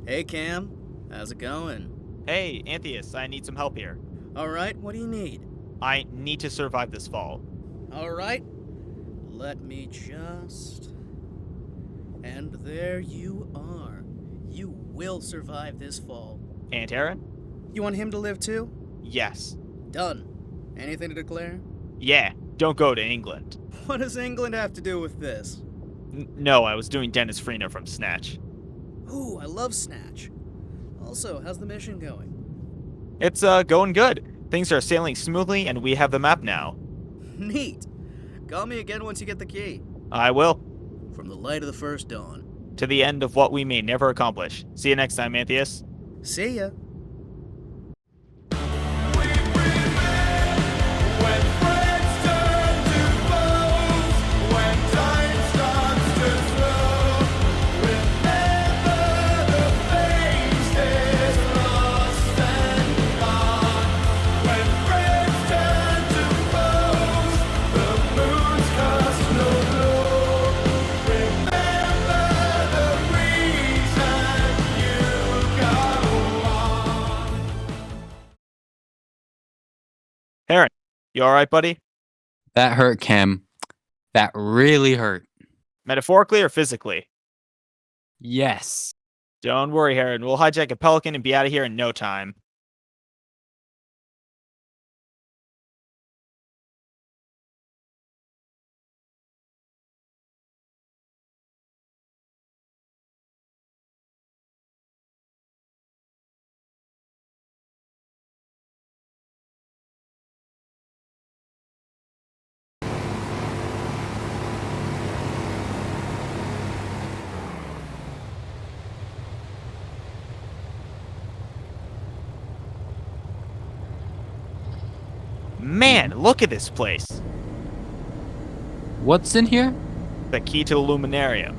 Hey Cam, how's it going? Hey, Antheus, I need some help here. Alright, what do you need? I need to survive this fall. Alright, let me just. And there you are. You will survive this fall. Aunt Aaron? You want him to live too? Yes. Done. Anything to declare? Yeah, don't go to England. What does England have to do with this? No, I was doing Dennis Farina from Snatch. Ooh, I love Snatch. Also, how's the mission going? It's, going good. Things are sailing smoothly, and we have the map now. Neat. Call me again once you get the key. I will. From the light of the first dawn. To the end of what we may never accomplish. See you next time, Antheus. See ya. Aaron, you alright, buddy? That hurt, Cam. That really hurt. Metaphorically or physically? Yes. Don't worry, Aaron. We'll hijack a pelican and be out of here in no time. Man, look at this place. What's in here? The key to the Luminarium.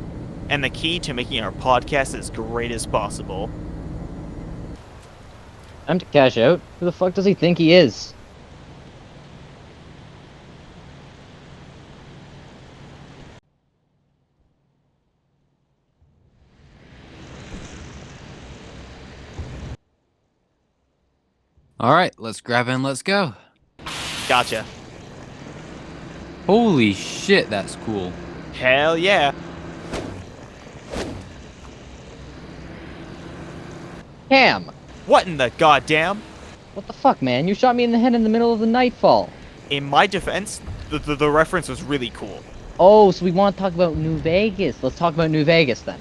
And the key to making our podcast as great as possible. Time to cash out. Who the fuck does he think he is? Alright, let's grab in, let's go. Gotcha. Holy shit, that's cool. Hell yeah. Cam! What in the goddamn? What the fuck, man? You shot me in the head in the middle of the nightfall. In my defense, the reference was really cool. Oh, so we want to talk about New Vegas. Let's talk about New Vegas then.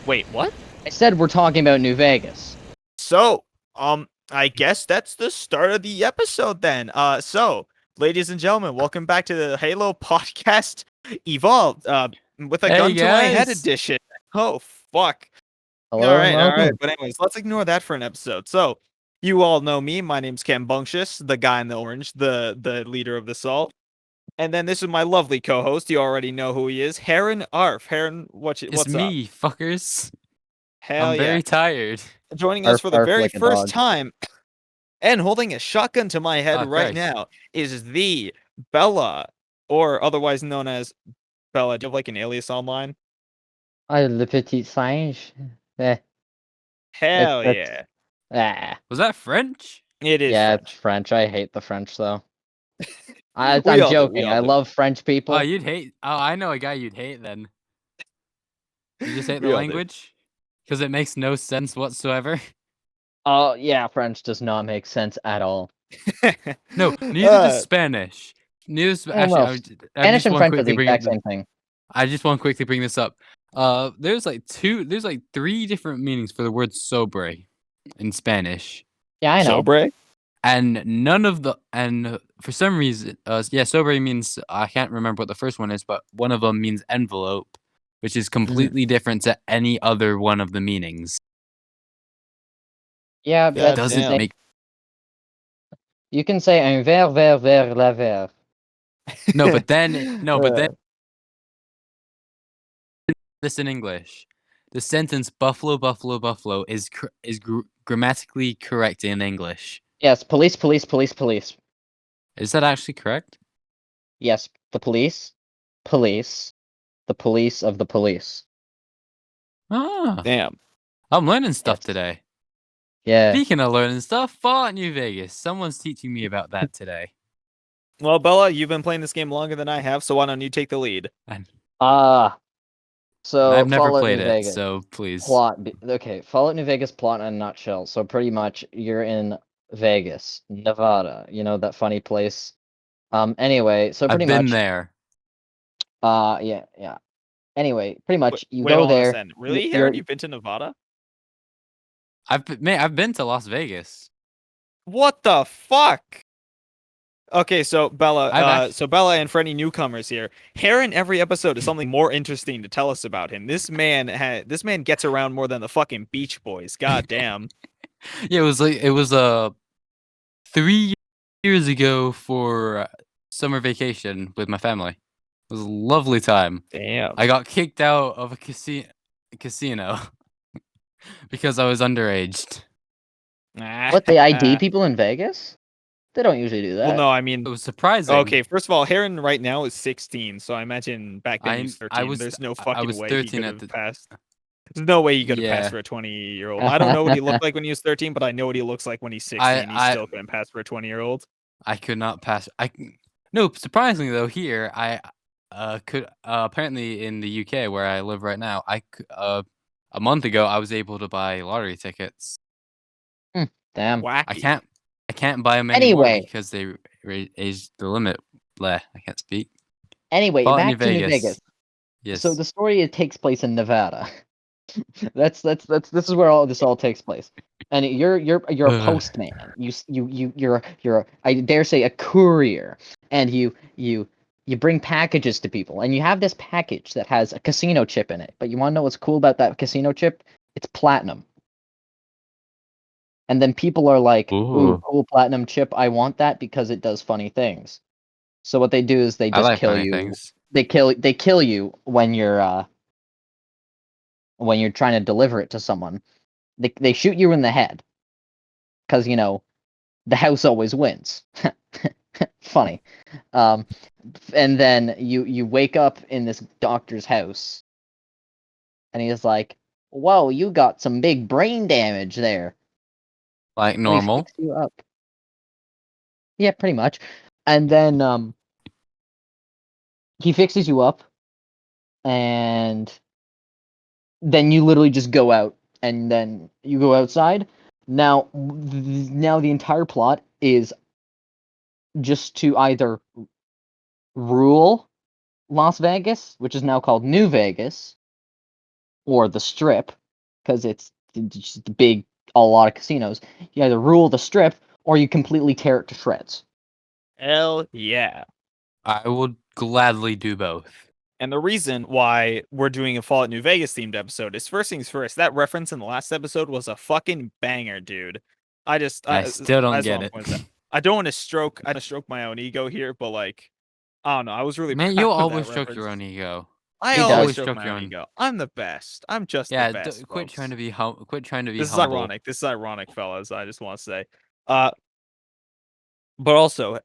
Wait, what? I said we're talking about New Vegas. So, I guess that's the start of the episode then. So, ladies and gentlemen, welcome back to the Halo Podcast Evolved, with a Hey, gun to my head guys. edition. Oh, fuck. Hello, All right. welcome. But anyways, let's ignore that for an episode. So, you all know me. My name's Cambunctious, the guy in the orange, the leader of the Salt. And then this is my lovely co-host. You already know who he is, Heron Arf. Heron, what's It's up? me, fuckers. Hell I'm yeah. very tired. Joining us Arf, for the arf very like a first dog. time and holding a shotgun to my head Ah, right Christ. now is the Bella, or otherwise known as Bella. Do you have like an alias online? LePetitSingee. Eh, Hell that's- yeah. Was that French? It is yeah, French. it's French. I hate the French, though. We I'm all do, we joking. all I do. love French people. Oh, you'd hate. Oh, I know a guy you'd hate then. You just hate the We all do. language? Because it makes no sense whatsoever. Oh, yeah, French does not make sense at all. No, neither does Spanish. Neither does, Oh, actually, well, I Spanish just and want French are quickly the bring exact up same thing. I just want to quickly bring this up. There's like three different meanings for the word sobre in Spanish, Yeah, I know. Sobre? and none of the and for some reason, sobre means I can't remember what the first one is, but one of them means envelope, which is completely different to any other one of the meanings. Yeah, God that's Doesn't damn. make You can say un verre, la verre. no, but then this in English. The sentence "buffalo, buffalo, buffalo" is grammatically correct in English. Yes, police, police, police, police. Is that actually correct? Yes, the police, police, the police of the police. Ah, Damn. I'm learning stuff Yes. today. Yeah. Speaking of learning stuff, Fallout New Vegas. Someone's teaching me about that today. Well, Bella, you've been playing this game longer than I have, so why don't you take the lead? And So I've never Fallout played New it, Vegas. so please. Okay, Fallout New Vegas plot in a nutshell. So pretty much you're in Vegas, Nevada. You know that funny place. Anyway, so I've pretty been much there. yeah. Anyway, pretty much you Wait, go hold on a there. second. Really, You're Aaron? You've been to Nevada? I've been to Las Vegas. What the fuck? Okay, so I've actually Bella and for any newcomers here, Heron every episode is something more interesting to tell us about him. This man gets around more than the fucking Beach Boys. God damn. yeah, it was 3 years ago for summer vacation with my family. It was a lovely time. Damn. I got kicked out of a casino because I was underaged. what they ID people in Vegas? They don't usually do that. Well, no, I It mean, was surprising. okay, first of all, Heron right now is 16, so I imagine back then he was 13. There's no I fucking was way he 13 could at have the passed. There's no way he could have passed yeah. for a 20-year-old. I don't know what he looked like when he was 13, but I know what he looks like when he's 16. He I still couldn't pass for a 20-year-old. I could not pass. No, surprisingly though, here I could apparently in the UK where I live right now, a month ago I was able to buy lottery tickets. Damn. Wacky. I can't buy them anymore Anyway. because they raised the limit. Bleh, I can't speak. Anyway, Fallout back to New Vegas. Yes. So the story takes place in Nevada. This is where all this takes place. And you're a postman. You're I dare say a courier, and you bring packages to people, and you have this package that has a casino chip in it. But you want to know what's cool about that casino chip? It's platinum. And then people are like, "Ooh, cool platinum chip! I want that because it does funny things." So what they do is they I just like kill funny you. things. They kill you when you're trying to deliver it to someone. They shoot you in the head because the house always wins. Funny. And then you wake up in this doctor's house, and he's like, "Whoa, you got some big brain damage there." Like So he normal. fixed you up. Yeah, pretty much. And then he fixes you up, and then you literally just go out, and then you go outside. Now the entire plot is just to either rule Las Vegas, which is now called New Vegas, or the Strip, because it's just a lot of casinos. You either rule the Strip or you completely tear it to shreds. Hell yeah. I would gladly do both. And the reason why we're doing a Fallout New Vegas themed episode is first things first. That reference in the last episode was a fucking banger, dude. I Still don't just get wanna it. point that- I don't want to stroke my own ego here, but like, I don't know. I was really Man, proud you of always that stroke reference. your own ego. I He always does. stroke my own ego. I'm the best. I'm just the Yeah, best, quit folks. trying to be quit trying to be This is humble. ironic. This is ironic, fellas. I just want to say. But also,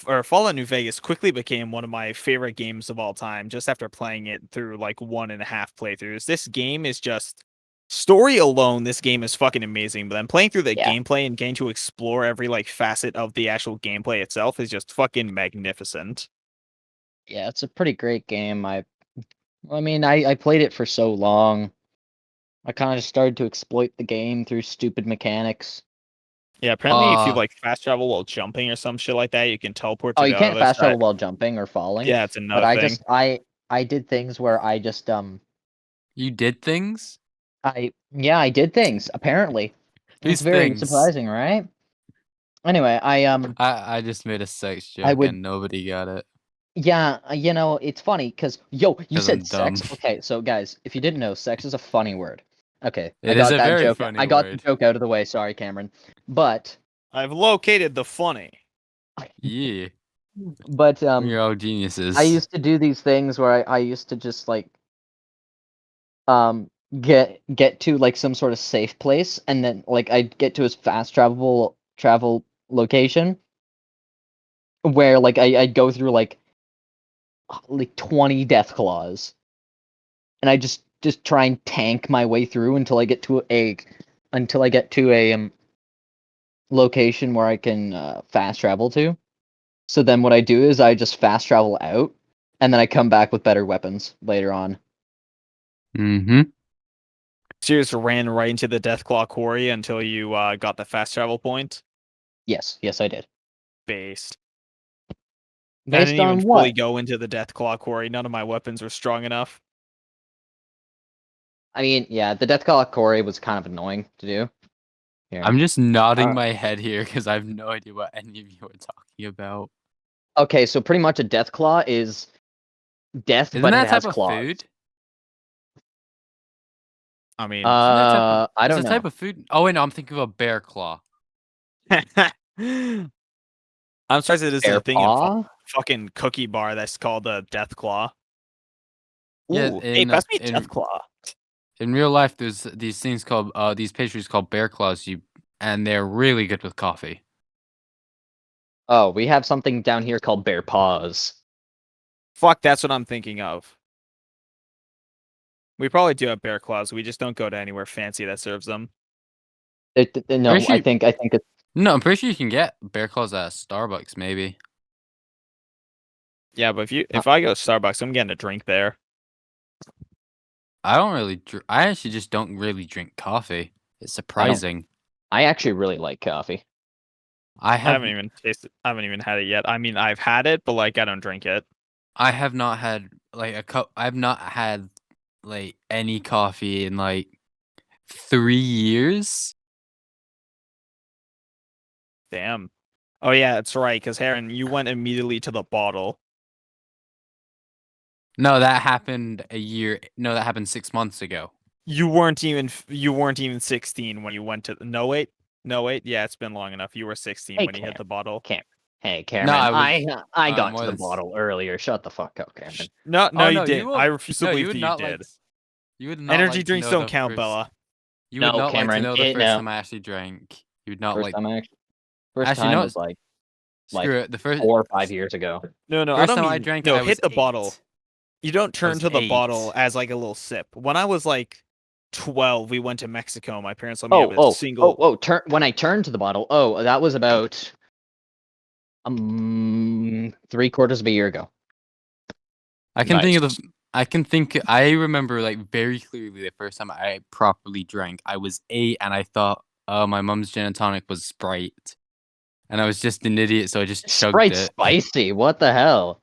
or Fallout New Vegas quickly became one of my favorite games of all time just after playing it through like 1.5 playthroughs. This game is just story alone, this game is fucking amazing. But then playing through the Yeah. gameplay and getting to explore every like facet of the actual gameplay itself is just fucking magnificent. Yeah, it's a pretty great game. I mean, I played it for so long. I kind of just started to exploit the game through stupid mechanics. Yeah, apparently if you Uh, like fast travel while jumping or some shit like that, you can teleport Oh, to you the can't other fast side. travel while jumping or falling. Yeah, it's But another thing. I did things where I just you did things? I did things apparently. It's These very things. surprising, right? Anyway, I just made a sex I joke would and nobody got it. yeah, it's funny because you 'Cause said I'm sex. dumb. Okay, so guys, if you didn't know, sex is a funny word. Okay, I It is got a that very joke. funny I got the word. joke out of the way. Sorry, Cameron. But I've located the funny. Yeah. but We're all I geniuses. used to do these things where I used to just like um get to like some sort of safe place, and then like I'd get to a fast travel location where like I'd go through like 20 death claws, and I just just try and tank my way through until I get to a location where I can fast travel to. So then what I do is I just fast travel out, and then I come back with better weapons later on. Mm-hmm. So you just ran right into the Deathclaw Quarry until you got the fast travel point. Yes, I did. Based. I Based didn't even on fully what? go into the Deathclaw Quarry. None of my weapons were strong enough. I mean, yeah, the Deathclaw Quarry was kind of annoying to do. Here. I'm just nodding Uh, my head here because I have no idea what any of you are talking about. Okay, so pretty much a Deathclaw is death, Isn't but that it a has type of claws. food? I mean, Isn't that a type of, I it's don't a know. type of food? Oh wait, no, I'm thinking of a bear claw. I'm surprised it isn't Bear a thing in paw? fucking Cookie Bar that's called a Deathclaw. Yeah, Ooh, hey, pass me a in Deathclaw. in real life, there's these things called these pastries called bear claws. And they're really good with coffee. Oh, we have something down here called bear paws. Fuck, that's what I'm thinking of. We probably do have bear claws. We just don't go to anywhere fancy that serves them. No, Pretty sure, I think it's no, I'm pretty sure you can get bear claws at Starbucks, maybe. Yeah, but if I go to Starbucks, I'm getting a drink there. I don't really. I actually just don't really drink coffee. It's surprising. I actually really like coffee. I I have. haven't even tasted. I haven't even had it yet. I mean, I've had it, but like I don't drink it. I have not had like a cup. I've not had like any coffee in like 3 years. Damn. Oh yeah, that's right. Because Heron, you went immediately to the bottle. No, that happened a year. No, that happened 6 months ago. You weren't even 16 when you went to. No wait. Yeah, it's been long enough. You were 16 Hey, when you hit the bottle. Hey, No, Cameron. I was I got more to the than. bottle earlier. Shut the fuck up, Cameron. No, Oh you no, you didn't. I will. refuse to No, you believe would that you not did. like. You would not Energy like to drinks know don't the count, first. Bella. You would No, not like to Cameron. know the first No. time I actually drank. You would not First like. time first Actually, time no. was like Screw it. The first 4 or 5 years ago. No, I first don't time I mean drank, no. I was Hit the bottle. 8. You don't I turn was to the 8. bottle as like a little sip. When I was like 12, we went to Mexico. My parents let me have a single. When I turned to the bottle. Oh, that was about 3/4 of a year ago. I can think of Nice. the. I can think. I remember like very clearly the first time I properly drank. I was 8, and I thought, "Oh, my mom's gin and tonic was Sprite," and I was just an idiot, so I just chugged Sprite's it. spicy. What the hell?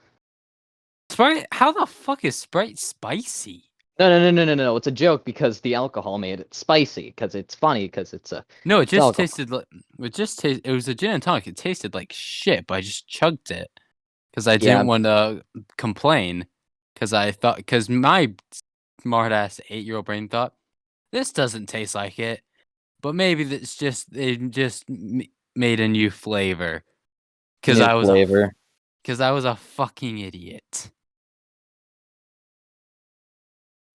Sprite? How the fuck is Sprite spicy? No. It's a joke because the alcohol made it spicy. Because it's funny. Because it's No, it it's just alcohol. tasted like. It was a gin and tonic. It tasted like shit, but I just chugged it because I Yeah. didn't want to complain. Because my smart ass 8-year-old brain thought this doesn't taste like it. But maybe they just made a new flavor. Cause New I was a flavor. cause I was a fucking idiot.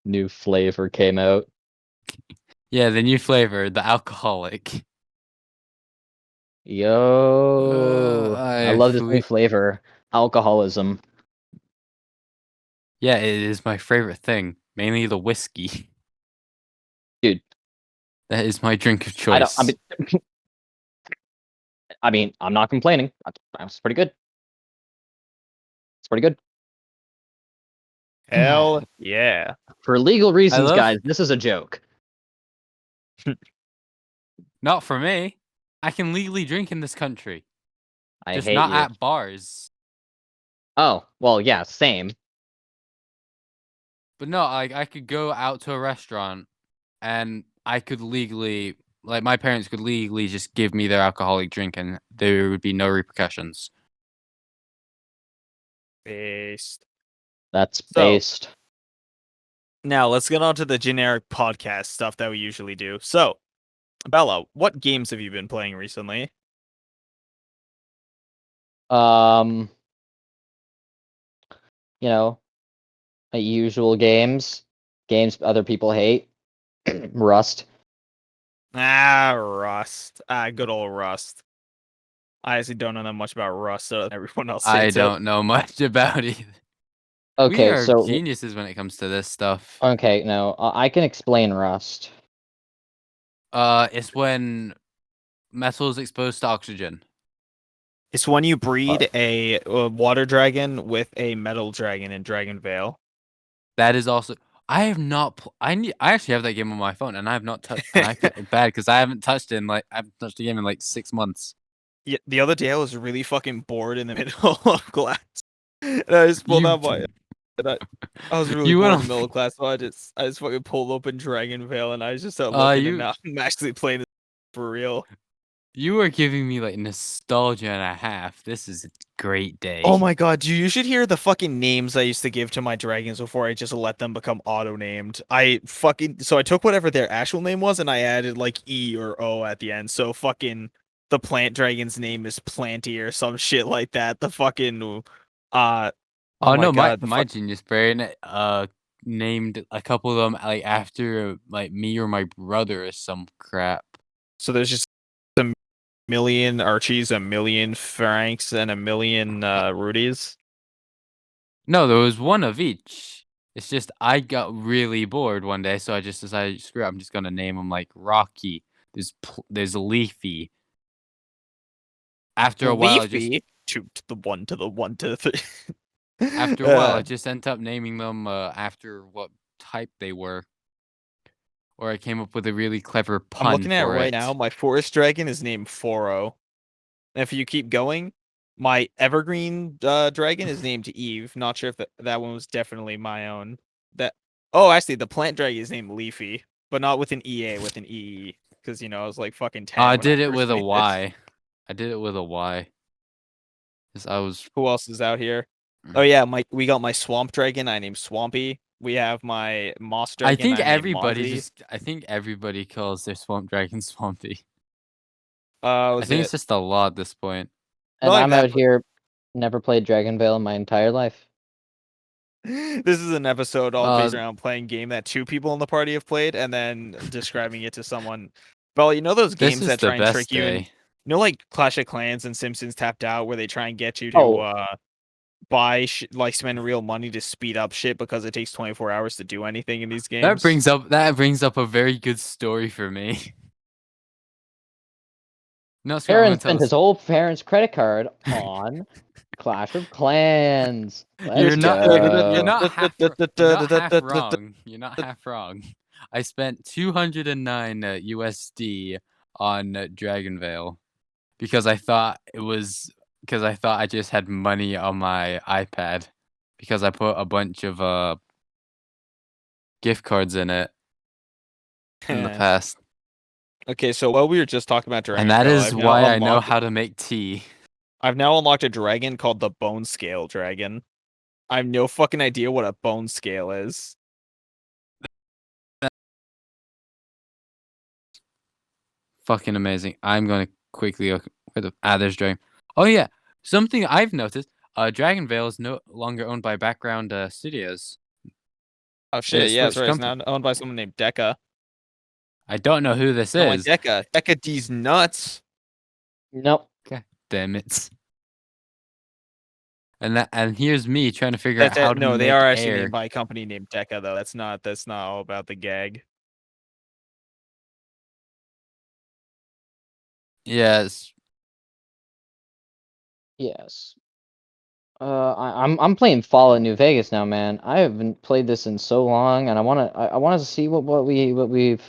New flavor came out. Yeah, the new flavor, the alcoholic. Yo, I love this new We, flavor. Alcoholism. yeah, it is my favorite thing. Mainly the whiskey. Dude, That is my drink of I don't. choice. I mean, I'm not complaining. That's pretty good. It's pretty good. Hell yeah. For legal I reasons, love guys, this is a joke. not for me. I can legally drink in this country. I Just hate not you. at bars. Oh, well, yeah, same. But no, I could go out to a restaurant and I could legally, like, my parents could legally just give me their alcoholic drink and there would be no repercussions. Based. That's So based. now let's get on to the generic podcast stuff that we usually do. So, Bella, what games have you been playing recently? Um, you know, usual games other people hate. Rust. Rust. Good old Rust. I actually don't know that much about Rust, so everyone else I hates it. don't know much about either. We Okay, are so geniuses when it comes to this stuff. okay, no, I can explain rust. It's when metal is exposed to oxygen. It's when you breed a water dragon with a metal dragon in Dragon Vale. That is also. I have not. I actually have that game on my phone, and I have not touched. And I feel bad because I haven't touched I haven't touched the game in like 6 months. Yeah, the other day I was really fucking bored in the middle of class, and I just pulled You- out my. And I was really You bored went in the on. middle of class, so I just fucking pulled open Dragon Vale, and I just started looking, and now I'm actually playing this for real. You are giving me like nostalgia and a half. This is a great day. Oh my god, you should hear the fucking names I used to give to my dragons before I just let them become auto-named. I took whatever their actual name was and I added like E or O at the end. So fucking the plant dragon's name is Planty or some shit like that. The fucking oh Oh my no, god, my genius brain named a couple of them like after like me or my brother or some crap. so there's just a million Archies, a million Franks, and a million Rudies. No, there was one of each. It's just I got really bored one day, so I just decided, screw it, I'm just gonna name them like Rocky. There's Leafy. After a while, I just Leafy to the one to the one to the three. after a while, I just ended up naming them after what type they were, or I came up with a really clever pun I'm looking at it for right it. now. My forest dragon is named Foro. And if you keep going, my evergreen dragon is named Eve. Not sure if that one was definitely my own. Actually, the plant dragon is named Leafy, but not with an EA, with an EE. Because I was like fucking 10 I when I did it first with a made this. Y. I did it with a Y. 'Cause I was. Who else is out here? Oh yeah, we got my swamp dragon. I named Swampy. We have my moss I dragon. think I named everybody Mozzie. I think everybody calls their swamp dragon Swampy. I Was think it's it? just a law at this point. And Not I'm even that, out here, never played Dragon Vale in my entire life. This is an episode all Uh, based around playing game that two people in the party have played and then describing it to someone. Well, those this games is that the try and best trick you and day. like Clash of Clans and Simpsons Tapped Out where they try and get you to Oh, buy like spend real money to speed up shit because it takes 24 hours to do anything in these That games. brings up a very good story for me. No, Scott, I'm Aaron gonna tell spent his this. whole parents' credit card on Clash of Clans. Let's You're not half wrong. You're not half wrong. I spent 209 USD on Dragon Vale because I thought I just had money on my iPad because I put a bunch of gift cards in it in the past. Okay, so while we were just talking about And that Dragonvale, is why I know how to make tea. I've now unlocked a dragon called the Bone Scale Dragon. I have no fucking idea what a bone scale is. Fucking amazing. I'm gonna quickly look where there's Dragon. Oh yeah, something I've noticed. Dragon Vale is no longer owned by Background Studios. Oh shit, yeah, that's Switched right. It's company. now owned by someone named Deca. I don't know who this I'm like, is. Deca D's nuts. Nope. God damn it. And here's me trying to figure out how to No, they make are actually air. named by a company named Deca though. That's not all about the gag. Yes. Yes. I'm playing Fallout New Vegas now, man. I haven't played this in so long, and I wanna see what we've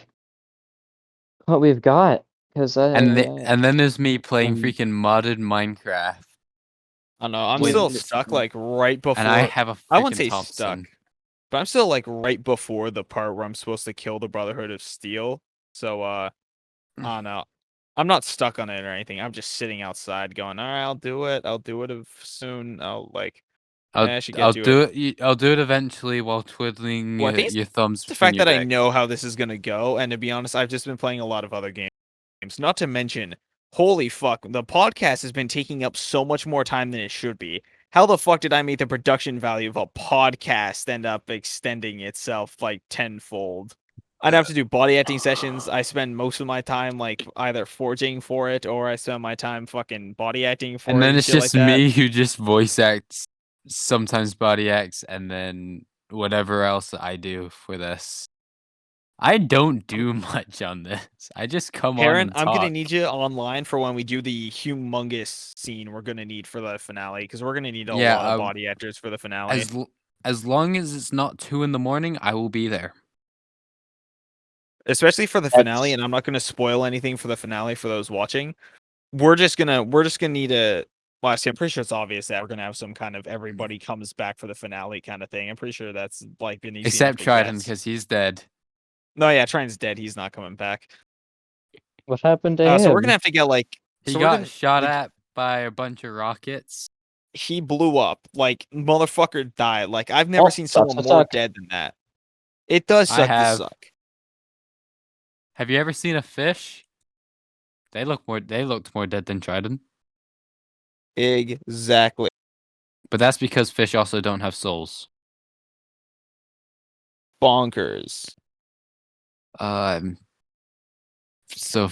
got because And then there's me playing um, freaking modded Minecraft. I don't know. I'm Wait, still wait, stuck like right And I before. have a I wouldn't freaking say stuck, Thompson. but I'm still like right before the part where I'm supposed to kill the Brotherhood of Steel. So I don't know. I'm not stuck on it or anything. I'm just sitting outside going, all right, I'll do it. I'll do it soon. I should get I'll to do it. it. I'll do it eventually while twiddling Well, I think your thumbs the between fact your that I legs. know how this is gonna go, and to be honest, I've just been playing a lot of other games. Not to mention, holy fuck, the podcast has been taking up so much more time than it should be. How the fuck did I make the production value of a podcast end up extending itself like tenfold? I'd have to do body acting sessions. I spend most of my time like either forging for it or I spend my time fucking body acting for And it then and it's shit like just that. me who just voice acts sometimes body X, and then whatever else I do for this. I don't do much on this. I just come on Heron, and I'm gonna talk. need you online for when we do the humongous scene we're gonna need for the finale, because we're gonna need a Yeah, lot of body actors for the finale. as long as it's not 2 in the morning, I will be there. Especially for the finale, That's and I'm not gonna spoil anything for the finale for those watching. We're just gonna need a well, see, I'm pretty sure it's obvious that we're gonna have some kind of everybody comes back for the finale kind of thing. I'm pretty sure that's like been easy enough Except to Trident, guess. because he's dead. No, yeah, Triton's dead. He's not coming back. what happened to So we're gonna him. have to get like. He So we're got gonna shot like. at by a bunch of rockets. He blew up. Like motherfucker died. Like I've never Well, seen sucks someone to more suck. dead than that. It does I suck to have. suck. Have you ever seen a fish? They looked more dead than Trident. Exactly. But that's because fish also don't have souls. Bonkers. So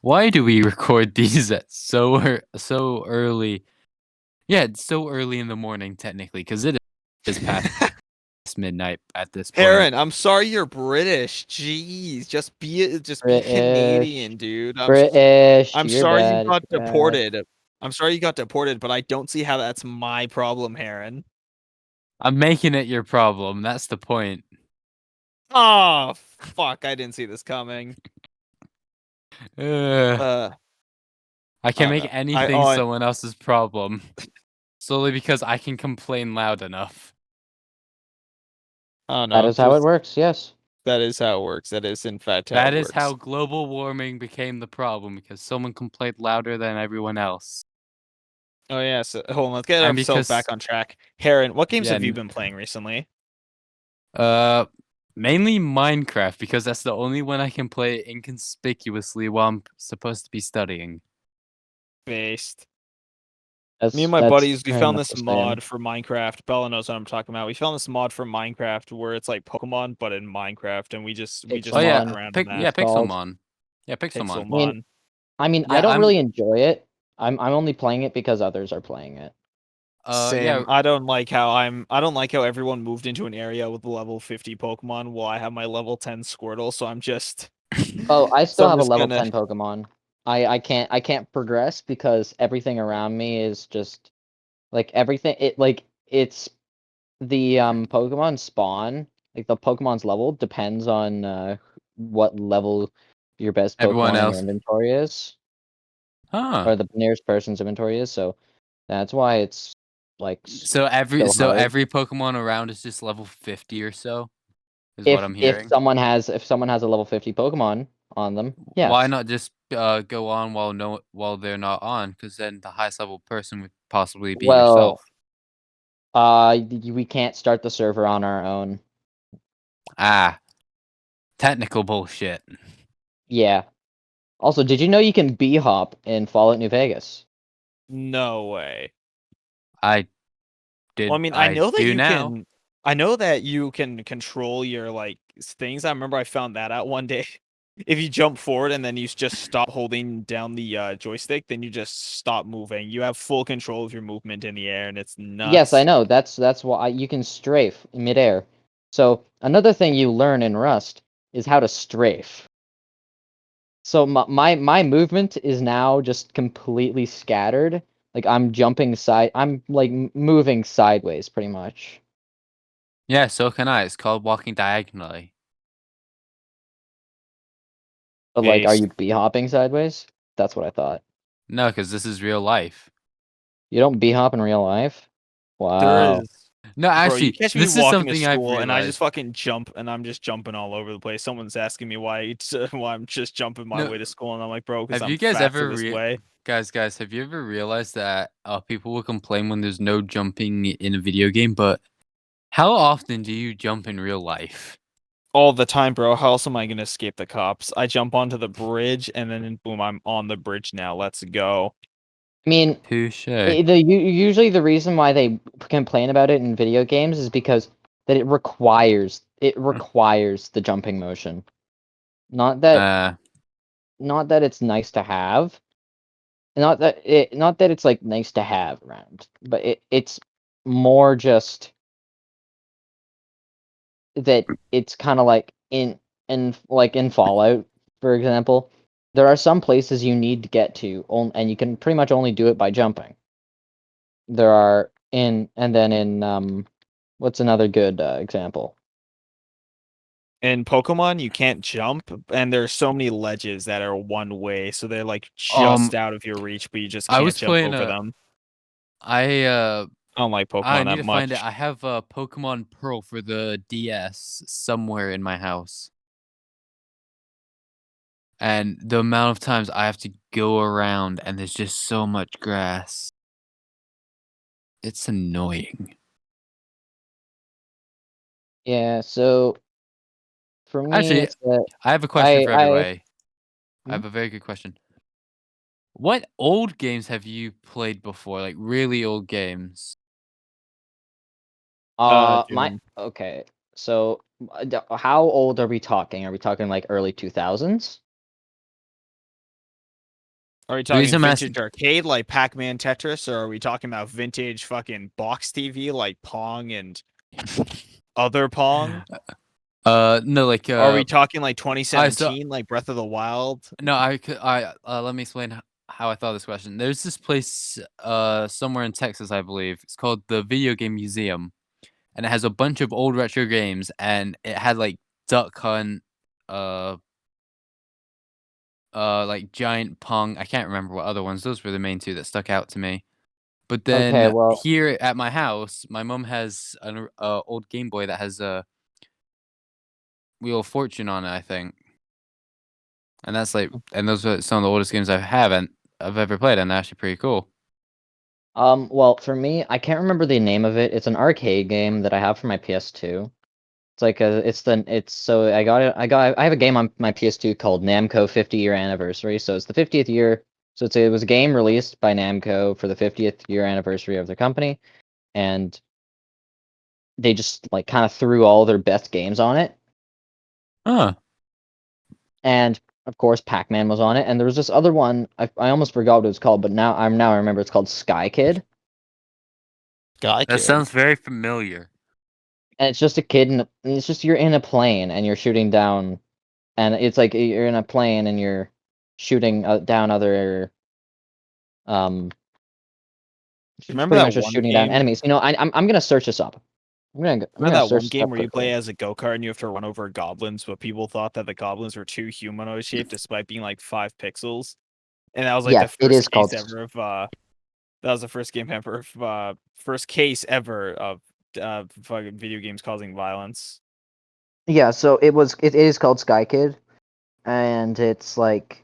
why do we record these at so early? Yeah, it's so early in the morning technically, because it is past midnight at this point. Aaron, I'm sorry you're British. Jeez, just be Canadian, dude. British, I'm you're sorry you bad. got You're bad. deported. I'm sorry you got deported, but I don't see how that's my problem, Aaron. I'm making it your problem. That's the point. Oh, fuck, I didn't see this coming. Ugh. I can Oh make no. anything someone else's problem solely because I can complain loud enough. Oh That no, is how it works. Yes. that is how it works. That is in fact how That it is how works. global warming became the problem because someone complained louder than everyone else. Oh yeah, so hold on, let's get And ourselves back because on track. Heron, what games yeah, have you been playing recently? mainly Minecraft because that's the only one I can play inconspicuously while I'm supposed to be studying. Based. Me and That's my that's buddies, we very found much this the same. mod for Minecraft. Bella knows what I'm talking about. We found this mod for Minecraft where it's like Pokemon but in Minecraft, and we just Oh fucked Pixelmon, around in that. it's called. Pixelmon. Yeah, Pixelmon. Pixelmon. I mean, I Yeah, don't really enjoy it. I'm only playing it because others are playing it. yeah, Same. I don't like how everyone moved into an area with level 50 Pokemon while I have my level 10 Squirtle, so I'm just Oh, I so still I'm have a just level gonna 10 Pokemon. I can't progress because everything around me is just like everything it's the Pokemon spawn, like the Pokemon's level depends on what level your best everyone Pokemon in your else. inventory is, Huh. or the nearest person's inventory is. So that's why it's like So every so so hard. every Pokemon around is just level 50 or so, is what If I'm if hearing. someone has a level 50 Pokemon on them, Why yes. not just go on while they're not on? Because then the highest level person would possibly be Well, yourself. we can't start the server on our own. Ah, technical bullshit. Yeah. Also, did you know you can B-hop in Fallout New Vegas? no way. I Well, I did. mean, I do now. I know that you can control your like things. I remember I found that out one day. If you jump forward and then you just stop holding down the joystick, then you just stop moving. You have full control of your movement in the air, and it's Yes, I nuts. know. That's why you can strafe in midair. So another thing you learn in Rust is how to strafe. So my movement is now just completely scattered. Like I'm like moving sideways pretty much. Yeah, so can I. It's called walking diagonally. But like, are you Based. b-hopping sideways? That's what I thought. No, because this is real life. You don't b-hop in real life? There Wow. is, No, bro. You actually, catch me this is walking to something I've school, and I just realized. fucking jump, and I'm just jumping all over the place. Someone's asking me why I'm just jumping my No, way to school, and I'm like, bro, because have I'm you guys faster ever this way. guys, have you ever realized that people will complain when there's no jumping in a video game, but how often do you jump in real life? All the time, bro. How else am I gonna escape the cops? I jump onto the bridge, and then boom, I'm on the bridge now. Let's go. I mean, Touche. usually the reason why they complain about it in video games is because that it requires the jumping motion. Not that Uh, not that it's nice to have. Not that it's like nice to have around, but it's more just that it's kind of like in Fallout, for example, there are some places you need to get to, and you can pretty much only do it by jumping. There are and then in what's another good example? In Pokemon, you can't jump, and there's so many ledges that are one way, so they're like Um, just out of your reach, but you just I can't was jump playing over a. them. I I don't like I Pokemon need that to find it. much. I have Pokemon Pearl for the DS somewhere in my house. And the amount of times I have to go around and there's just so much grass. It's annoying. Yeah, so for me, Actually, it's that I have a question for I everybody. I Hmm? have a very good question. What old games have you played before? Like really old games? My Doom. okay. So, how old are we talking? Are we talking like early 2000s? Are we The reason talking I'm asking, vintage arcade like Pac-Man, Tetris, or are we talking about vintage fucking box TV like Pong and other Pong? no, like, Or are we talking like I saw, 2017, like Breath of the Wild? no, let me explain how I thought of this question. There's this place, somewhere in Texas, I believe. It's called the Video Game Museum, and it has a bunch of old retro games, and it had like Duck Hunt, uh, like Giant Pong. I can't remember what other ones. Those were the main two that stuck out to me. But Okay, then well, here at my house, my mom has an old Game Boy that has a Wheel of Fortune on it, I think. And that's like, and those are some of the oldest games I've ever played, and they're actually pretty cool. well, for me, I can't remember the name of it. It's an arcade game that I have for my PS2. It's like it's so I have a game on my PS2 called Namco 50-year anniversary. So it's the 50th year. So it was a game released by Namco for the 50th year anniversary of their company, and they just like kind of threw all their best games on it. Huh. And of course, Pac-Man was on it, and there was this other one. I almost forgot what it was called, but now I remember it's called Sky Kid, Guy That Kid. sounds very familiar. and it's just a kid, and it's just you're in a plane and you're shooting down, and it's like you're in a plane and you're shooting down other um. It's Remember pretty that much just one shooting down game? enemies. I'm gonna search this up. I'm Remember gonna that one search this game up where you quickly. play as a go-kart and you have to run over goblins, but people thought that the goblins were too humanoid shaped despite being like 5 pixels? And that was like the Yes, it is first case called. ever of that was the first game ever of first case ever of fucking video games causing violence. Yeah, so it is called Sky Kid, and it's like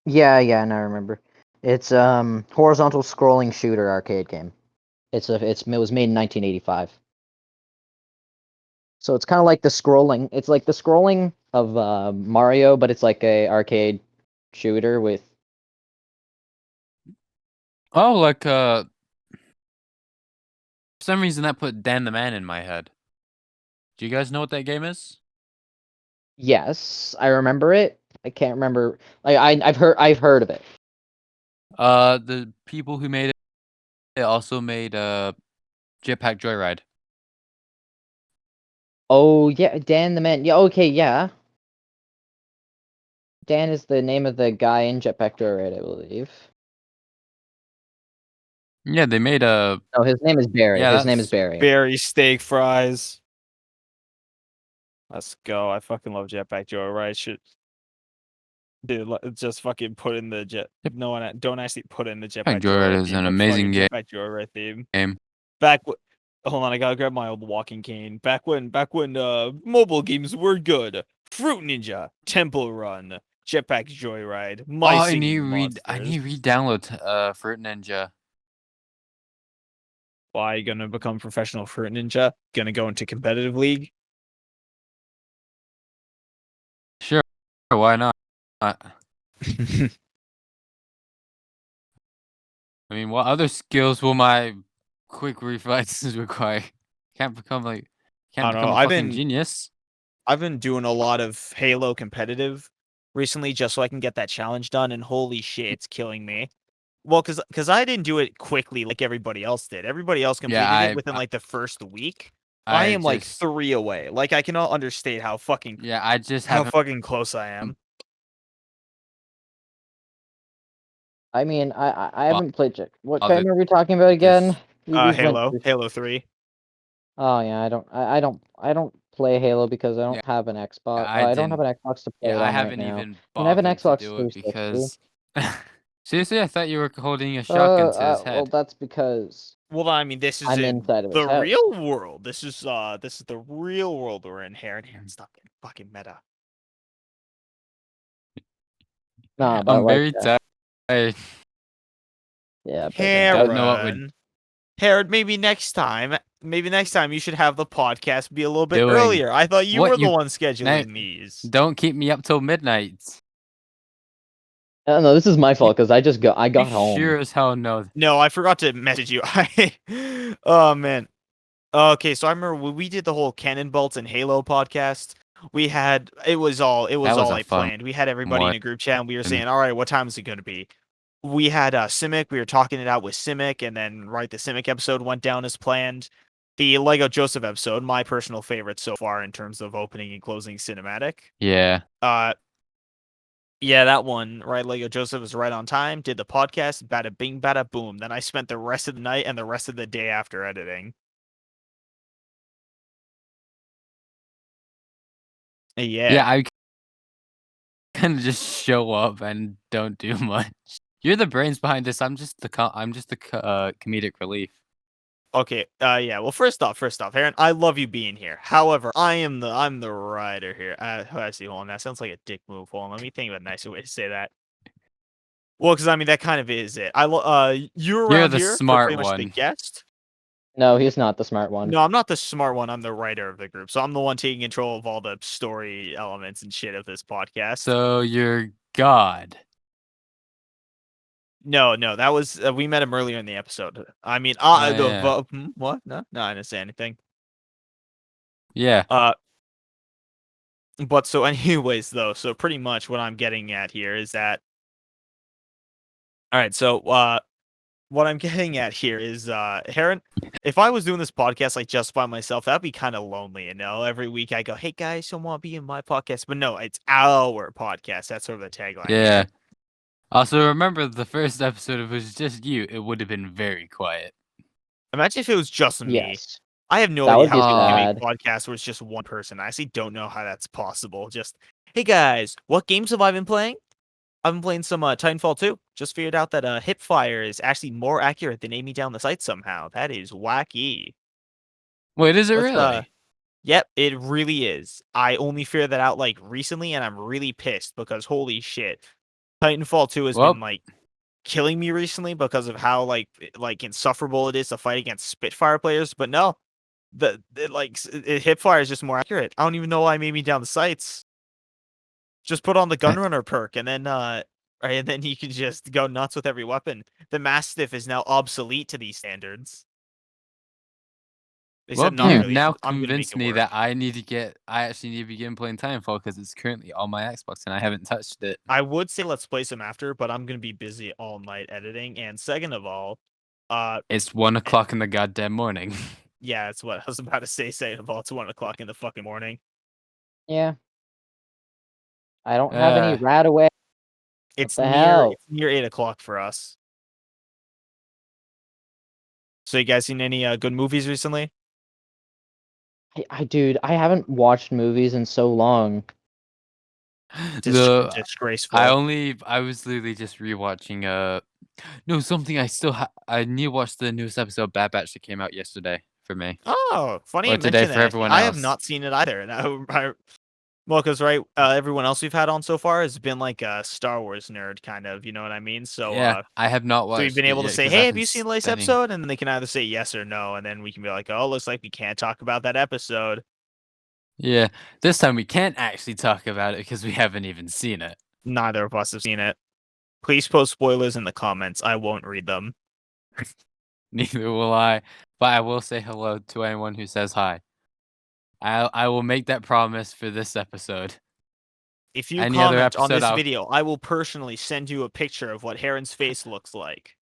yeah, and I remember. It's horizontal scrolling shooter arcade game. It was made in 1985. So it's kind of like the scrolling. It's like the scrolling of Mario, but it's like a arcade shooter with. Oh, like, for some reason that put Dan the Man in my head. Do you guys know what that game is? Yes, I remember it. I can't remember. Like I've heard of it. The people who made it also made Jetpack Joyride. Oh yeah, Dan the Man. Yeah, okay, yeah. Dan is the name of the guy in Jetpack Joyride, I believe. Yeah, they made a. No, his name is Barry. Yeah, His name is that's Barry. Berry steak fries. Let's go. I fucking love Jetpack Joyride. Should dude just fucking put in the jet. Yep. No one don't actually put in the Jetpack Jetpack Joyride Joyride is theme, an but amazing fucking Jetpack Joyride theme. game. Back hold on, I gotta grab my old walking cane. Back when mobile games were good. Fruit Ninja, Temple Run, Jetpack Joyride, Oh, My I need Singing to read. I Monsters. need to re-download Fruit Ninja. Why you gonna become professional Fruit Ninja? Gonna go into competitive league? Sure, why not? I mean, what other skills will my quick reflexes require? Can't become like, I can't don't know. become a fucking genius. I've been doing a lot of Halo competitive recently just so I can get that challenge done, and holy shit, it's killing me. Well, because I didn't do it quickly like everybody else did. Everybody else completed it within like the first week. I am like 3 away. Like I cannot understate how fucking I just how haven't. fucking close I am. I mean, I haven't played it. What Other- game are we talking about again? We went Halo, through- Halo 3. Oh yeah, I don't play Halo because I don't have an Xbox. I don't have an Xbox to play it I on right haven't now. even I have an bothered to Xbox do it 360. because. Seriously, I thought you were holding a shotgun to his head. Well, that's because Well, I mean, this is I'm in inside of the his house. real world. This is the real world we're in. Heron, stop getting fucking meta. Nah, but I'm like, very tired. yeah, but Don't know what would- Heron, maybe next time you should have the podcast be a little bit Doing earlier. I thought you what were the you- one scheduling these. Don't keep me up till midnight. no, this is my fault because I got You home. sure as hell know. No, I forgot to message you. Oh man. Okay, so I remember when we did the whole Cannon Bolts and Halo podcast. We had it was all was a like fun planned. We had everybody in one. a group chat and we were saying, all right, what time is it going to be? We had Simic. We were talking it out with Simic, and then the Simic episode went down as planned. The Lego Joseph episode, my personal favorite so far in terms of opening and closing cinematic. Yeah. Yeah, that one, right? Lego Joseph was right on time. Did the podcast, bada bing, bada boom. Then I spent the rest of the night and the rest of the day after editing. Yeah. I kind of just show up and don't do much. You're the brains behind this. I'm just the comedic relief. Okay. Yeah. Well, first off, Aaron, I love you being here. However, I'm the writer here. I see. Hold on. That sounds like a dick move. Hold on. Let me think of a nicer way to say that. Well, because I mean that kind of is it. You're around the here smart for pretty much the one. guest. No, he's not the smart one. No, I'm not the smart one. I'm the writer of the group, so I'm the one taking control of all the story elements and shit of this podcast. So you're God. No, that was we met him earlier in the episode. I mean, yeah. what? No, I didn't say anything. Yeah. But so anyways, though, so pretty much what I'm getting at here is that. All right, so what I'm getting at here is Heron, if I was doing this podcast like just by myself, that'd be kind of lonely, you know. Every week I go, "Hey guys, you want to be in my podcast?" But no, it's our podcast. That's sort of the tagline. Yeah. Also, remember the first episode, if it was just you, it would have been very quiet. Imagine if it was just me. Yes. I have no That idea would be how you can sad. make podcasts where it's just one person. I actually don't know how that's possible. Just, hey guys, what games have I been playing? I've been playing some Titanfall 2. Just figured out that hipfire is actually more accurate than aiming down the sight somehow. That is wacky. Wait, is it really? Yep, it really is. I only figured that out like recently, and I'm really pissed because holy shit, Titanfall 2 has been like killing me recently because of how like insufferable it is to fight against Spitfire players. But no, hipfire is just more accurate. I don't even know why I made me down the sights. Just put on the Gunrunner perk, and then and then you can just go nuts with every weapon. The Mastiff is now obsolete to these standards. They said not you've really. now I'm gonna make convinced it me work. that I actually need to begin playing Titanfall because it's currently on my Xbox and I haven't touched it. I would say let's play some after, but I'm gonna be busy all night editing. And second of all, it's 1 o'clock in the goddamn morning. Yeah, that's what I was about to say. Second of all, it's 1 o'clock in the fucking morning. Yeah. I don't have any rat away. It's the near hell? it's near 8 o'clock for us. So you guys seen any good movies recently? Dude, I haven't watched movies in so long. Disgraceful. I was literally just rewatching something I need to watch the newest episode of Bad Batch that came out yesterday for me. Oh, funny Or you today mention for that. everyone I have else. not seen it either. And well, because everyone else we've had on so far has been like a Star Wars nerd kind of, you know what I mean? So yeah, I have not watched. So we've been it able to yet say, 'cause "Hey, I've have been you seen the latest spending- episode?" And then they can either say yes or no, and then we can be like, "Oh, looks like we can't talk about that episode." Yeah, this time we can't actually talk about it because we haven't even seen it. Neither of us have seen it. Please post spoilers in the comments. I won't read them. Neither will I, but I will say hello to anyone who says hi. I will make that promise for this episode. If you Any other comment on episode, this I'll... video, I will personally send you a picture of what Heron's face looks like.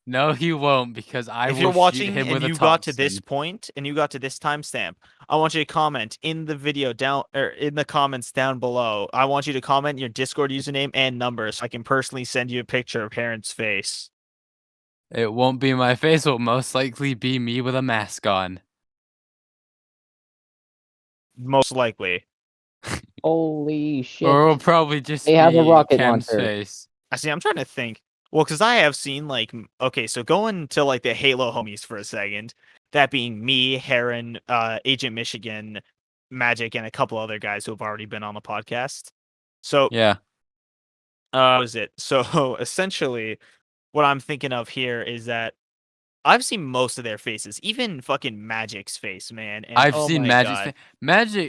No, he won't, because I If will you're shoot watching him and with a you got to this Thompson. point and you got to this timestamp, I want you to comment in the video down or in the comments down below. I want you to comment your Discord username and number so I can personally send you a picture of Heron's face. It won't be my face. It will most likely be me with a mask on. Most likely. Holy shit! Or it'll probably just They have a be rocket Cam's launcher. face. I see. I'm trying to think. Well, because I have seen like okay, so going to like the Halo homies for a second. That being me, Heron, Agent Michigan, Magic, and a couple other guys who have already been on the podcast. So Yeah. what was it? So essentially, what I'm thinking of here is that I've seen most of their faces, even fucking Magic's face, man. And I've oh seen my Magic's god, face.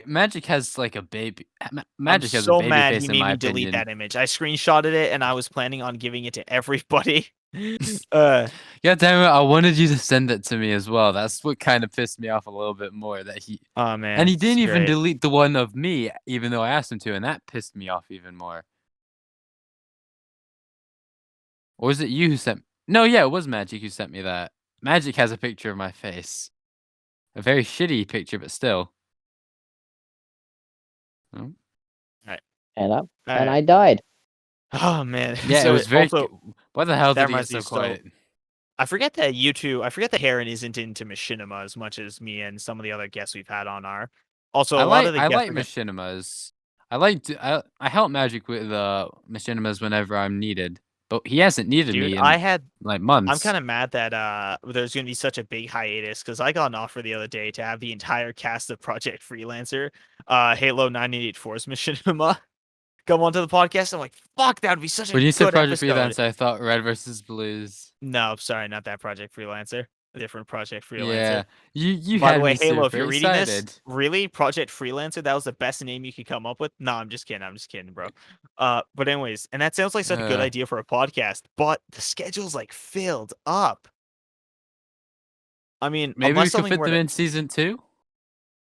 Magic has like a baby. I'm Magic has a so baby mad face he in made my me delete opinion. that image. I screenshotted it and I was planning on giving it to everybody. uh, God damn it! I wanted you to send it to me as well. That's what kind of pissed me off a little bit more. That he oh man, and he it's didn't even great. delete the one of me, even though I asked him to, and that pissed me off even more. Or was it you who sent? No, yeah, it was Magic who sent me that. Magic has a picture of my face. A very shitty picture, but still. Oh. And I Alright. died. Oh man. Yeah, it So was very. also Why the hell that did he get reminds me. so So quiet? I forget that Heron isn't into machinima as much as me and some of the other guests we've had on are. Also, a lot of the I guests like are gonna. machinimas. I help Magic with machinimas whenever I'm needed, but he hasn't needed Dude, me in like I'm months. kind of mad that there's gonna be such a big hiatus because I got an offer the other day to have the entire cast of Project Freelancer, Halo 984's machinima come onto the podcast. I'm like, fuck, that would be such a When you said good Project episode. Freelance, I thought Red versus Blues. No, sorry, not that Project Freelancer. A different Project Freelancer. Yeah, you By the had way, me Halo, if super you're reading this, excited. really, Project Freelancer, that was the best name you could come up with. No, I'm just kidding. I'm just kidding, bro. But anyways, and that sounds like such a good idea for a podcast, but the schedule's like filled up. I mean, Maybe we unless could something fit were them to. in season 2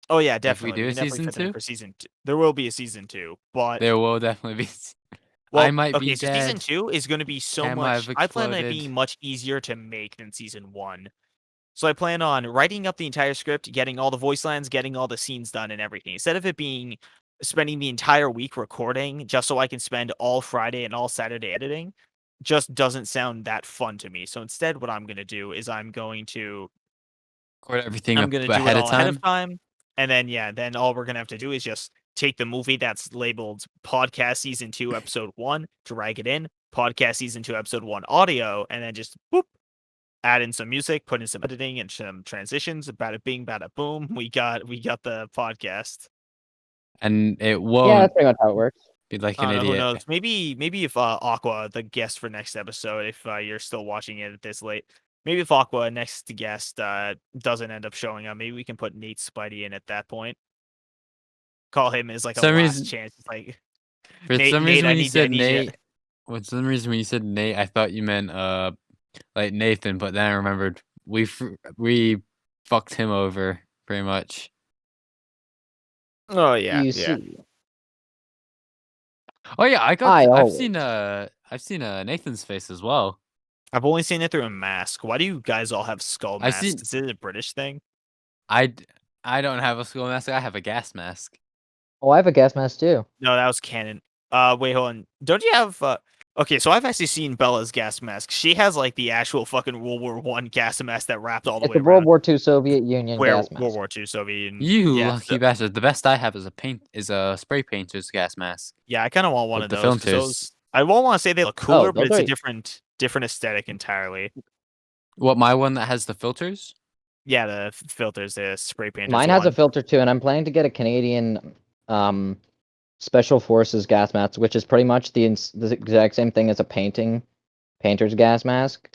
Oh yeah, if we definitely. We do a can definitely season fit them in 2. for season two. There will be a season two, but There will definitely be. I well, might okay. be So season dead. two is going to be so Cam might have much. I plan on it exploded. being much easier to make than season one. So I plan on writing up the entire script, getting all the voice lines, getting all the scenes done and everything. Instead of it being spending the entire week recording just so I can spend all Friday and all Saturday editing, just doesn't sound that fun to me. So instead what I'm going to do is Record everything I'm up going to do it ahead of all ahead of time. time. And then yeah, then all we're going to have to do is just take the movie that's labeled podcast season 2 episode 1, drag it in, podcast season 2 episode 1 audio, and then just boop, add in some music, put in some editing and some transitions. Bada bing, bada boom. We got the podcast. And it Yeah, won't that's pretty much how it works. be like I an don't know. Who idiot. knows? Maybe if Aqua, the guest for next episode, if you're still watching it this late, maybe if Aqua next guest doesn't end up showing up, maybe we can put Nate Spidey in at that point. Call him as like a Some last reason, chance. It's like for some Nate, reason, I when you need you. I said need you. Nate, for some reason when you said Nate, I thought you meant like Nathan, but then I remembered we fucked him over pretty much. Oh yeah, You yeah. see, Oh yeah, I I've always. seen Nathan's face as well. I've only seen it through a mask. Why do you guys all have skull I masks? seen Is it a British thing? I I don't have a skull mask. I have a gas mask. Oh, I have a gas mask too. No, that was canon. Wait, hold on. Don't you have okay, so I've actually seen Bella's gas mask. She has like the actual fucking World War One gas mask that wrapped all the It's way a World around. War II Soviet Union Where gas World mask. War Two Soviet. You Yeah, lucky bastard. The best I have is a spray painter's gas mask yeah. I kind of want one with of the those because filters. those. I won't want to say they look cooler, but those it's a are different aesthetic entirely. What, my one that has the filters? Yeah, the filters, the spray painters. mine has a filter too, and I'm planning to get a Canadian Special Forces gas mask, which is pretty much the exact same thing as a painter's gas mask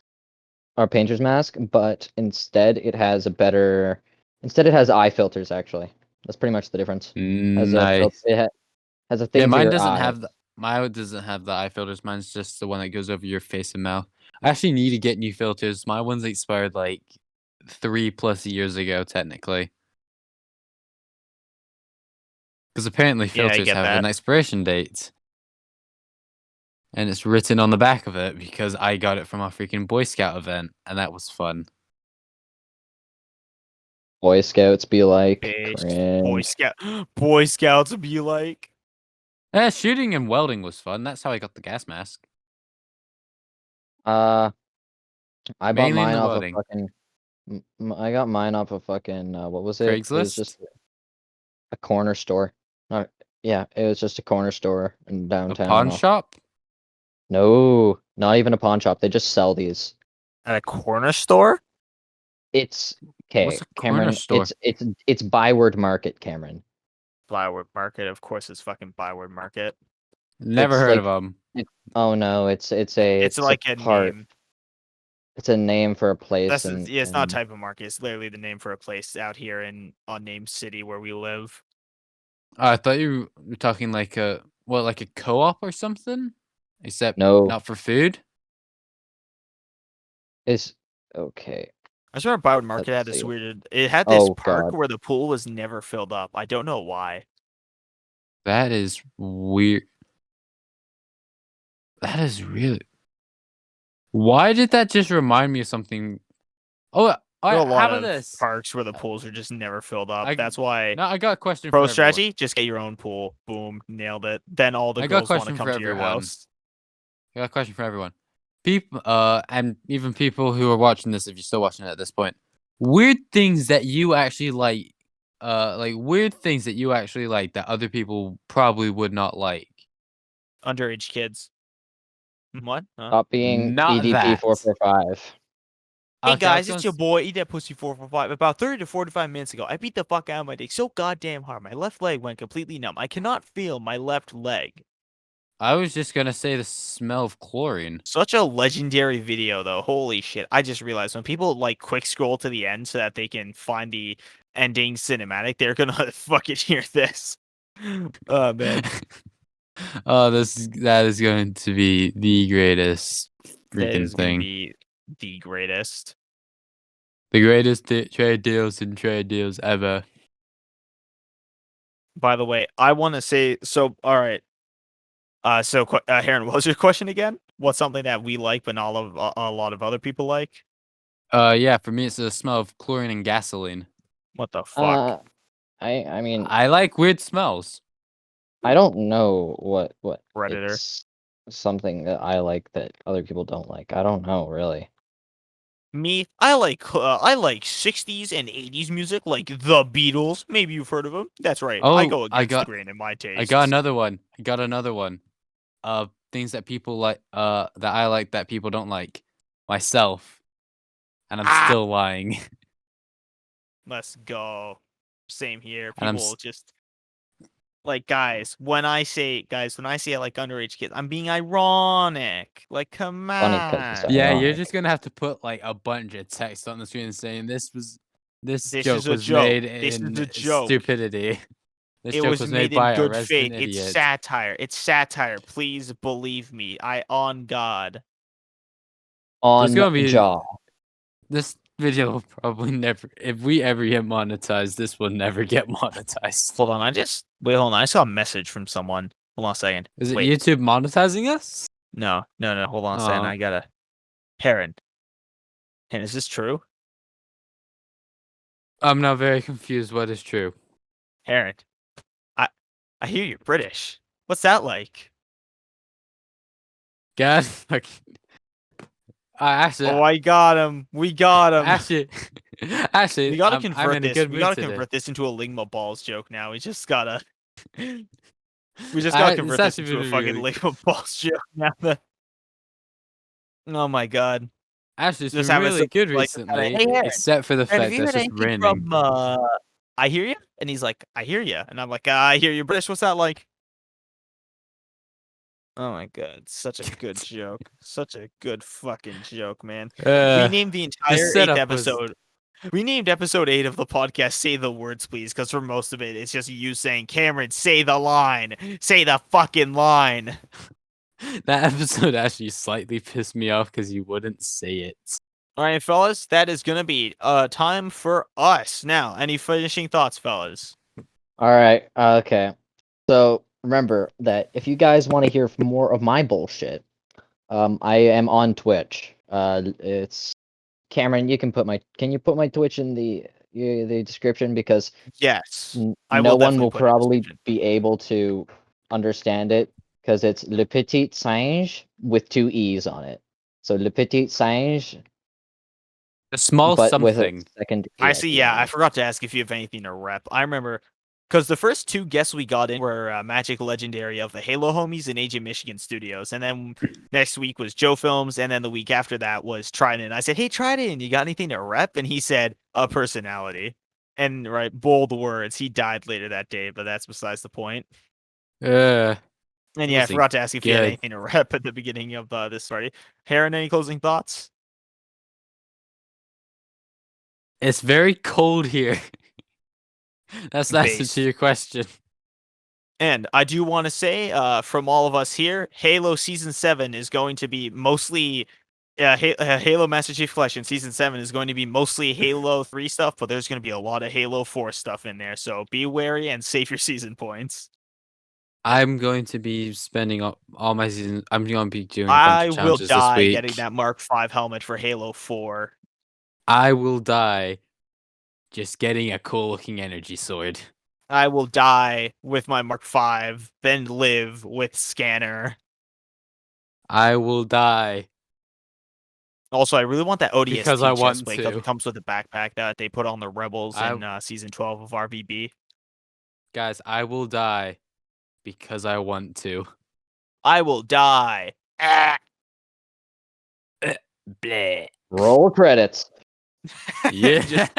or painter's mask, but instead it has eye filters actually. That's pretty much the difference. Nice. It has a thing Yeah, for mine your doesn't eye. have mine doesn't have the eye filters. Mine's just the one that goes over your face and mouth. I actually need to get new filters. My one's expired like 3+ years ago, technically. Because apparently Yeah, I filters get have an that. expiration date. And it's written on the back of it because I got it from a freaking Boy Scout event, and that was fun. Boy Scouts be like, Boy cringe. Scout, Boy Scouts be like. Shooting and welding was fun. That's how I got the gas mask. I bought Mainly in mine the off of welding. fucking. I got mine off of fucking. What was it? It was just Craigslist? a corner store. Yeah, it was just a corner store in A downtown. pawn shop? No, not even a pawn shop. They just sell these. At a corner store? It's What's okay, a corner Cameron. store? It's Byword Market, Cameron. Byword Market, of course, it's fucking Byword Market. Never It's heard of like them. oh no, it's It's a like a part. name. It's a name for a place Yeah, it's not a and type of market. It's literally the name for a place out here in unnamed city where we live. I thought you were talking like like a co-op or something? Except no, not for food? it's okay. I swear Byword Market Let's had this see. weird. It had this Oh park God, where the pool was never filled up. I don't know why. That is weird. That is really. Why did that just remind me of something? Oh, There are a how lot about of this? parks where the pools are just never filled up. I That's why no, I got a question pro for everyone. strategy, just get your own pool. Boom, nailed it. Then all the I got a girls want to question come for to your everyone. house. I got a question for everyone. People, and even people who are watching this, if you're still watching it at this point, weird things that you actually like weird things that you actually like that other people probably would not like. Underage kids. What? Huh? stop being Not EDP that. 445. Hey Okay, I was guys, gonna. it's your boy. Eat that pussy 445. About 30 to 45 minutes ago, I beat the fuck out of my dick so goddamn hard. My left leg went completely numb. I cannot feel my left leg. I was just gonna say the smell of chlorine. Such a legendary video, though. Holy shit! I just realized when people like quick scroll to the end so that they can find the ending cinematic, they're gonna fucking hear this. Oh man, Oh, that is going to be the greatest that freaking is gonna thing. be the greatest. The greatest trade deals and trade deals ever. By the way, I want to say so. All right. Heron, what was your question again? What's something that we like, but not a lot of other people like? Yeah, for me it's the smell of chlorine and gasoline. What the fuck? Uh, I mean, I like weird smells. I don't know what Predator. it's something that I like that other people don't like. I don't know really. Me, I like 60s and 80s music, like the Beatles. Maybe you've heard of them. That's right. I Oh, go against the grain in my I got tastes. another one. I got another one. Things that people like that I like that people don't like. Myself. And I'm Ah, still lying. let's go. Same here. And I'm People just like when I say I like underage kids, I'm being ironic. Like, come Funny because it's on. Yeah, you're ironic. just gonna have to put like a bunch of text on the screen saying this This is joke a was joke. made This is a in joke. stupidity. This It joke was was made made in by a good resident faith. It's idiot. satire. It's satire. Please believe me. On God. There's On gonna be jaw. this video will probably never if we ever get monetized, this will never get monetized. Hold on. Hold on. I saw a message from someone. Hold on a second. Is it Wait. YouTube monetizing us? No. Hold on a second. Oh. I gotta. Heron. And is this true? I'm now very confused what is true. Heron. I I hear you're British. What's that like? God fucking actually Oh, I got him. We got him. actually We gotta I'm convert in a this. good We mood gotta today. convert this into a Ligma Balls joke now. We just gotta. We just gotta It's convert this actually into a been fucking really Ligma Balls joke now. Oh my god. actually it's Just been have it really good like recently, hey Aaron, except for the Aaron, have fact you that it's heard just anything raining. from I hear you? And he's like, I hear you. And I'm like, I hear you British. What's that like? Oh my god, such a good joke. Such a good fucking joke, man. We named the The entire eighth setup was episode. We named episode 8 of the podcast Say the Words Please, because for most of it, it's just you saying, Cameron, say the line. Say the fucking line. that episode actually slightly pissed me off because you wouldn't say it. Alright, fellas, that is gonna be time for us. Now, any finishing thoughts, fellas? All right. Okay. So remember that if you guys want to hear more of my bullshit, I am on Twitch. It's Cameron. Can you put my Twitch in the description, because Yes, I no will one definitely will put it in the probably description. be able to understand it, because it's LePetitSingee with 2 E's on it. So LePetitSingee, A small but with a something. second E I at see. the Yeah, I end. forgot to ask if you have anything to rep. I remember because the first 2 guests we got in were Magic Legendary of the Halo homies in AJ Michigan Studios, and then next week was Joe Films, and then the week after that was Trident. I said, "Hey, Trident, you got anything to rep?" And he said, "A personality." And right, bold words. He died later that day, but that's besides the point. Uh, And it yeah, I wasn't forgot to ask if you had good. anything to rep at the beginning of this party. Heron, any closing thoughts? It's very cold here. That's the answer to Based. your question. And I do want to say, from all of us here, Halo Season 7 is going to be mostly. Halo Master Chief Collection Season 7 is going to be mostly Halo 3 stuff, but there's going to be a lot of Halo 4 stuff in there, so be wary and save your season points. I'm going to be spending all my season. I'm going to be doing a bunch I of will challenges this die getting week. that Mark 5 helmet for Halo 4. I will die just getting a cool looking energy sword. I will die with my Mark 5, then live with Scanner. I will die Also, I really want that because I ODST chest want plate because to. it comes with a backpack that they put on the Rebels I in Season 12 of RVB. guys, I will die because I want to. I will die. Ah. Bleh. Roll credits. Yeah. Just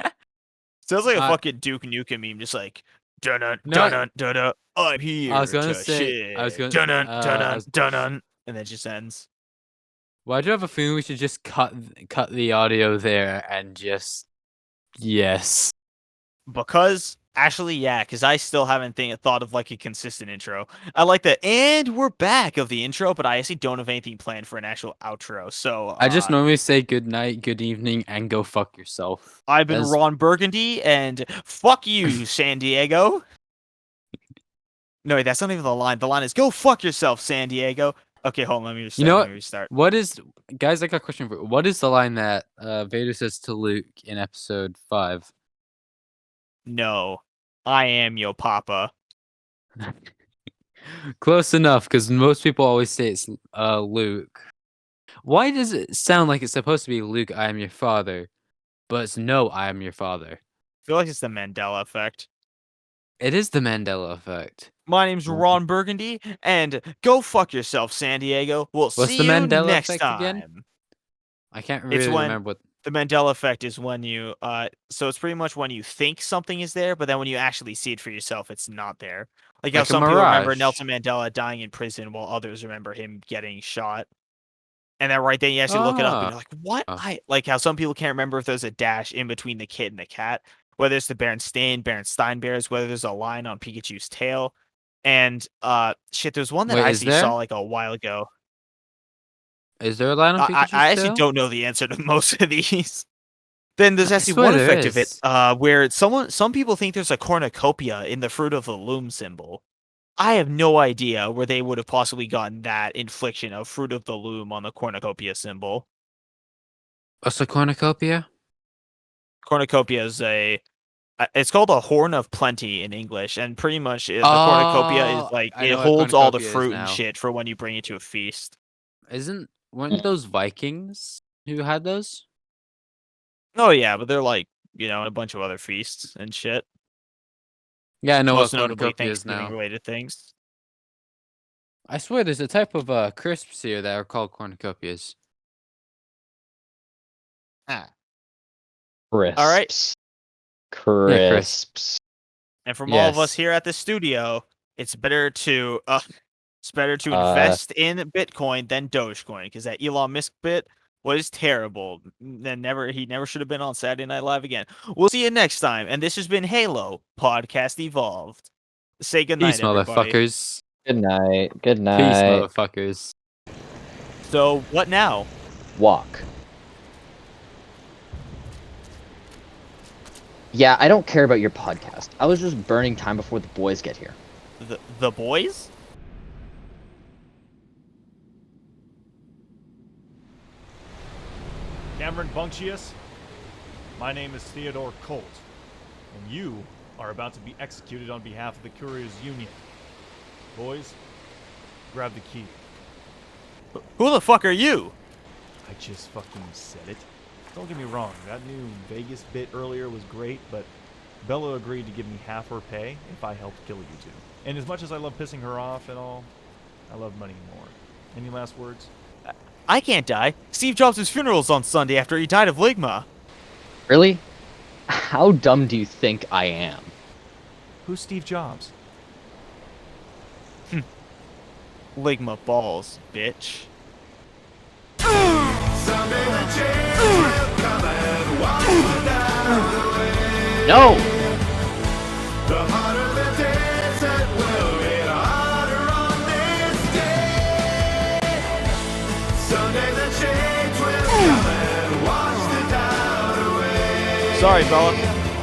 sounds like a I, fucking Duke Nukem meme, just like dun dun no, dun dun dun. I'm I here was gonna to say. I was shit. gonna. Dun dun dun I dun was, dun dun, and then it just ends. why do you have a feeling we should just cut the audio there and just yes. Because actually, yeah, because I still haven't thought of like a consistent intro. I like the "and we're back" of the intro, but I actually don't have anything planned for an actual outro. So I just normally say good night, good evening, and go fuck yourself. I've been That's Ron Burgundy, and fuck you, San Diego. No, wait, that's not even the line. The line is "Go fuck yourself, San Diego." Okay, hold on. Let me you restart. know Let me what? restart. What is guys? I got a question for. What is the line that Vader says to Luke in Episode 5? No, I am your papa. Close enough, because most people always say it's Luke. Why does it sound like it's supposed to be Luke, I am your father, but it's no, I am your father? I feel like it's the Mandela effect. It is the Mandela effect. My name's Ron Burgundy, and go fuck yourself, San Diego. We'll What's the see you Mandela next effect again? time. I can't It's really when remember what. the Mandela effect is when you so it's pretty much when you think something is there, but then when you actually see it for yourself, it's not there. Like how Like a some people remember mirage. Nelson Mandela dying in prison while others remember him getting shot. And then right then you actually look it up and Ah. you're like, what? Oh. I like how some people can't remember if there's a dash in between the kid and the cat, whether it's the Berenstain Bears, whether there's a line on Pikachu's tail. And shit, there's one that Wait, I is actually saw there? like a while ago. Is there a line on I Pikachu's actually tail? don't know the answer to most of these. Then there's I actually swear one there effect of it, is. where some people think there's a cornucopia in the Fruit of the Loom symbol. I have no idea where they would have possibly gotten that infliction of Fruit of the Loom on the cornucopia symbol. What's a cornucopia? Cornucopia is it's called a horn of plenty in English, and pretty much the cornucopia is Oh, like I it know what a holds all the cornucopia is fruit and now. shit for when you bring it to a feast. Weren't those Vikings who had those? Oh yeah, but they're like, a bunch of other feasts and shit. Yeah, I know what Most notably cornucopia is Thanksgiving now. related things. I swear there's a type of crisps here that are called cornucopias. Ah. All right. Crisps. Yeah, crisp. Crisps. And from all of us Yes. here at the studio, it's better to Uh, invest in Bitcoin than Dogecoin, because that Elon Musk bit was terrible. He never should have been on Saturday Night Live again. We'll see you next time. And this has been Halo Podcast Evolved. Say Peace, goodnight, everybody. motherfuckers. good night. Good Peace, night. motherfuckers. So what now? Walk. Yeah, I don't care about your podcast. I was just burning time before the boys get here. The boys? Cameron Bunctious, my name is Theodore Colt, and you are about to be executed on behalf of the Couriers Union. Boys, grab the key. Who the fuck are you? I just fucking said it. Don't get me wrong, that new Vegas bit earlier was great, but Bella agreed to give me half her pay if I helped kill you two. And as much as I love pissing her off and all, I love money more. Any last words? I can't die. Steve Jobs' funeral's on Sunday after he died of ligma. Really? How dumb do you think I am? Who's Steve Jobs? Ligma balls, bitch. No! Sorry, Bella,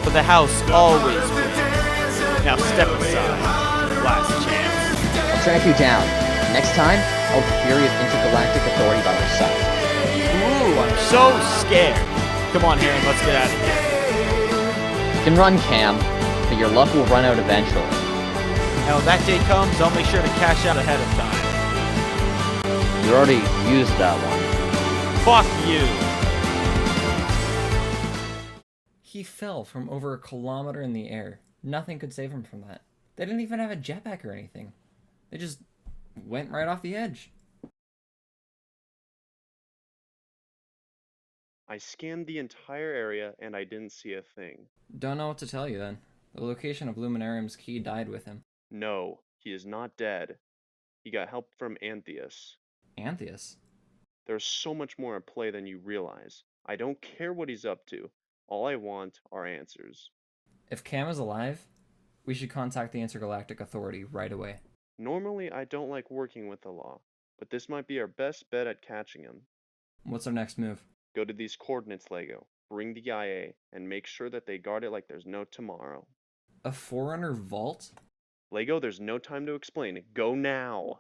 but the house always wins. Now step aside. Last chance. I'll track you down. Next time, I'll be Fury of Intergalactic Authority by my side. Ooh, I'm so scared. Come on, Heron, let's get out of here. You can run, Cam, but your luck will run out eventually. And when that day comes, I'll make sure to cash out ahead of time. You already used that one. Fuck you. He fell from over a kilometer in the air. Nothing could save him from that. They didn't even have a jetpack or anything. They just went right off the edge. I scanned the entire area and I didn't see a thing. Don't know what to tell you then. The location of Luminarium's key died with him. No, he is not dead. He got help from Antheus. Antheus? There's so much more at play than you realize. I don't care what he's up to. All I want are answers. If Cam is alive, we should contact the Intergalactic Authority right away. Normally, I don't like working with the law, but this might be our best bet at catching him. What's our next move? Go to these coordinates, Lego. Bring the IA, and make sure that they guard it like there's no tomorrow. A Forerunner vault? Lego, there's no time to explain. Go now!